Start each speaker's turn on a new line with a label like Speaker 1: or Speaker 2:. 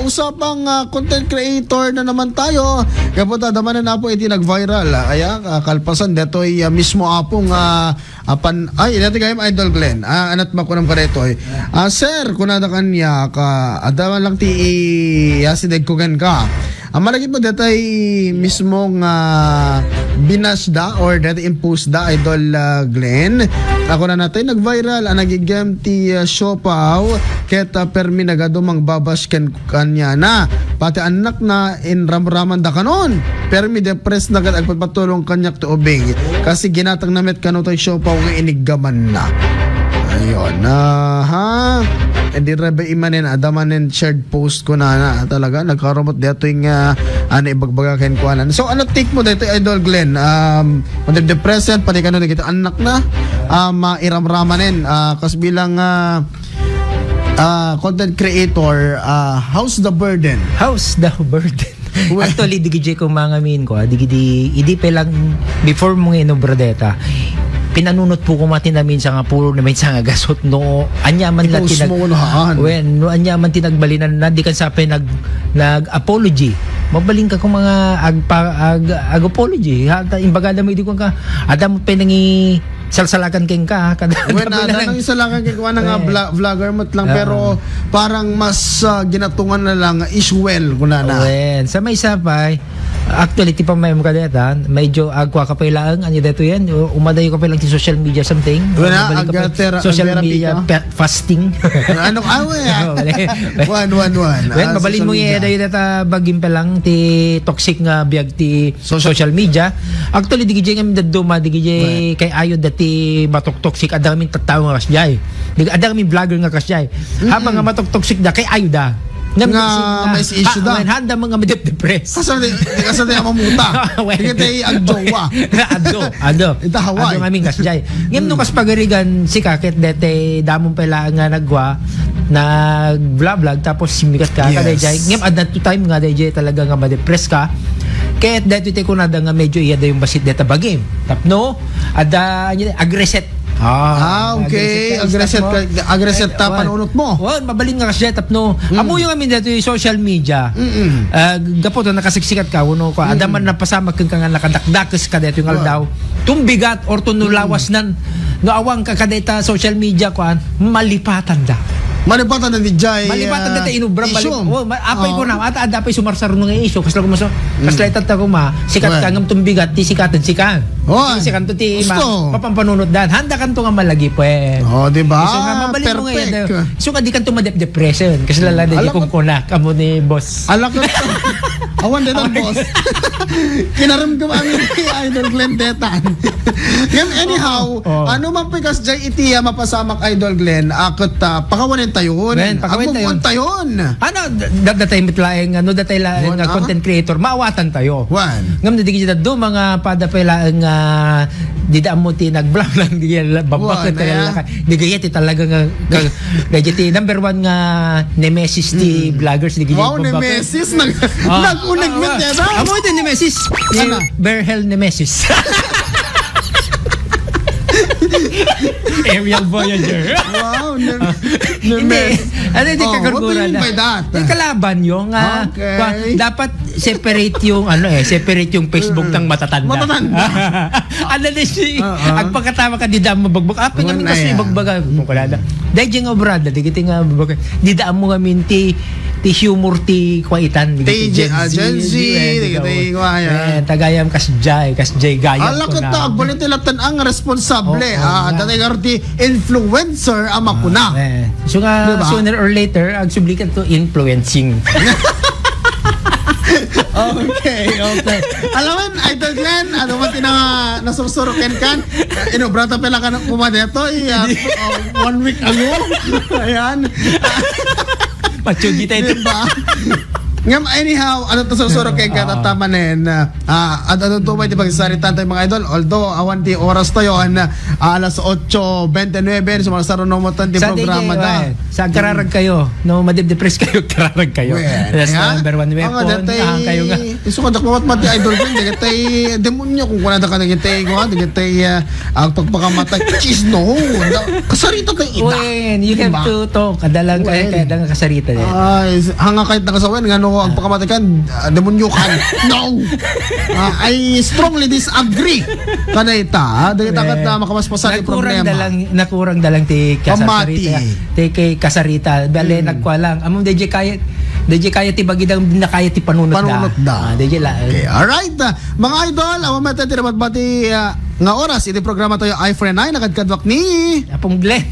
Speaker 1: usapang content creator na naman tayo. Kaya po tadamanan na po iti nag-viral. Kaya kalpasan dito ay mismo apong ay dito kayo Idol Glenn. Anat makunam ka dito ay. Sir, kunada kanya ka adaman lang ti yasideg kugan ka. Malagi po dito ay mismong binasda or dito impose da Idol Glenn. Ako na natin nag-viral nagigam ti Siopaw keta permi nagadumang babas kanya na pati anak na inramraman da kanon permi depressed na agpatulong kanyak to ubing kasi ginatang namet kano to Siopaw nga iniggaman na. Ayun ha hindi rebe imanin adamanin shared post ko na talaga nagkarumot dito yung ibagbagakin ko anan. So ano take mo dito Idol Glenn pati depressed pati kano dito anak na mairamramanin kas bilang content creator how's the burden?
Speaker 2: Actually digiji ko mga min ko idi pa lang before mong inobradeta pinanunot po ko matinamin sa nga puro namin sa nga gasot no anyaman la anyaman tinagbalinan na di kan sape nag apology mabaling ka kung mga ag apology hata imbaga mo idi ko ka adam penangi salsalakan keng ka kada
Speaker 1: nang isalakan keng ka nga vlogger mat lang pero parang mas ginatungan na lang iswell kunana
Speaker 2: sa may sapay actually ti pa may mga deta medyo agwa ka pa ilang ano dito yan umadayo ka pa lang ti social media something social media fasting
Speaker 1: ano one
Speaker 2: mabalin mo yung dayo data bagim pa lang ti toxic nga biag ti social media actually di gijay nga duma di gijay kay ayo dati matok toxic adaming tattao nga kasjay adaming vlogger nga kasjay habang nga matok toxic da kay ayo da
Speaker 1: nga may issue da
Speaker 2: handa mga madep-depress
Speaker 1: kasi tayo mamuta hindi tayo agjowa
Speaker 2: itahawa ang aming kasjay ngayon nung kaspagarigan si kakit dete damong pala nga nagwa nag-vlog tapos simikat ka kadayjay ngayon at that time nga dayjay talaga nga madepress ka kaya dito tayo kunada nga medyo iya da yung basit deta bagim tapno ada agreset
Speaker 1: okay. Aggressive ta panunot mo.
Speaker 2: Mabalin nga kasi tapno. Amo yung amin dito yung social media. Gapo to nakasiksikat ka uno ko. Adaman na pasama kang nga nakadakdakas ka dito yung aldaw. Tumbigat or tunulawas nan no awang ka kadeta social media ko malipatan da.
Speaker 1: Malipatan na di jay.
Speaker 2: Malipatan dito inubram balik. Apay ko na ata adapay sumarsar no nga issue kasla ko maso. Kasla itat ko ma sikat ka ngam tumbigat ti sikatan sikan. Sikan to ti mapampanunot dan. Handa kan to nga malagi pwes.
Speaker 1: Di ba?
Speaker 2: So nga mabalin mo nga so ka di kan to madep-depression kasi lala di kung kuna kamo ni boss.
Speaker 1: Alak ko. Awan din ang boss. Kinaramdam ang Idol Glenn Detan. Anyhow, ano man pikas jay itiya mapasamak Idol Glenn akot pakawanin tayon. Pakawanin tayon. Ano
Speaker 2: datay mitlaeng ano datay laeng content creator maawatan tayo. Ngam na di kita do mga pada pelaeng di da mo ti nag-vlog lang di babakit talaga. Di gayet talaga nga gadget number 1 nga nemesis ti vloggers di gayet.
Speaker 1: Wow, nemesis nag-unag mit deta.
Speaker 2: Amo ito nemesis. Berhel nemesis. Aerial Voyager.
Speaker 1: Wow,
Speaker 2: ano di kakargura na? Kalaban yung dapat separate yung separate yung Facebook ng matatanda. Ano na si agpagkatama ka di da mo bagbag apin nga kasi bagbaga mo kulada. Dahil nga brada di kita nga bagbag. Di da mo nga minti ti humor ti kwaitan
Speaker 1: ti Gen Z
Speaker 2: tagayam kasjay gayam
Speaker 1: ala ko ta agbalin tilatan ang responsable dati ti influencer ama ko na
Speaker 2: so nga sooner or later ag sublikan to influencing.
Speaker 1: Okay. Alaman, Idol Glenn, ano man nasursurukin kan? Inobrata pala ka na pumadeto 1 week ago. Ayan.
Speaker 2: Pachugi tayo.
Speaker 1: Diba? Ngam, anyhow, ano to susuro kay katamanin? Ano to ba, di ba, saritan tayo mga idol? Although, awan di oras tayo, alas 8:29, sa mga sarunomotan di programa da.
Speaker 2: Sa kararag kayo, no, madip-depress kayo, kararag kayo. That's the number one weapon. Kayo nga.
Speaker 1: Iso ka dakmawat mati idol ko, di katay demonyo kung kuna da ka nagitay ko, di katay ang pagpakamatay. Jeez, no. Kasarita tayo ida.
Speaker 2: When you have to talk, kadalang kaya kasarita din.
Speaker 1: Ay, hanga kahit nakasawen, nga no, ang pagkamatikan, demonyo kan. No! I strongly disagree. Kanayta, dahil takat na makamaspasan yung problema.
Speaker 2: Nakurang dalang ti kasarita. Ti kay kasarita. Bale, nagkwalang. Among DJ kaya ti bagidang na kaya ti panunot da. DJ la.
Speaker 1: Okay, alright. Mga idol, ang mamaya tayo bati nga oras, iti programa tayo iFriend 9, nakadkadwak ni
Speaker 2: Apong Glenn.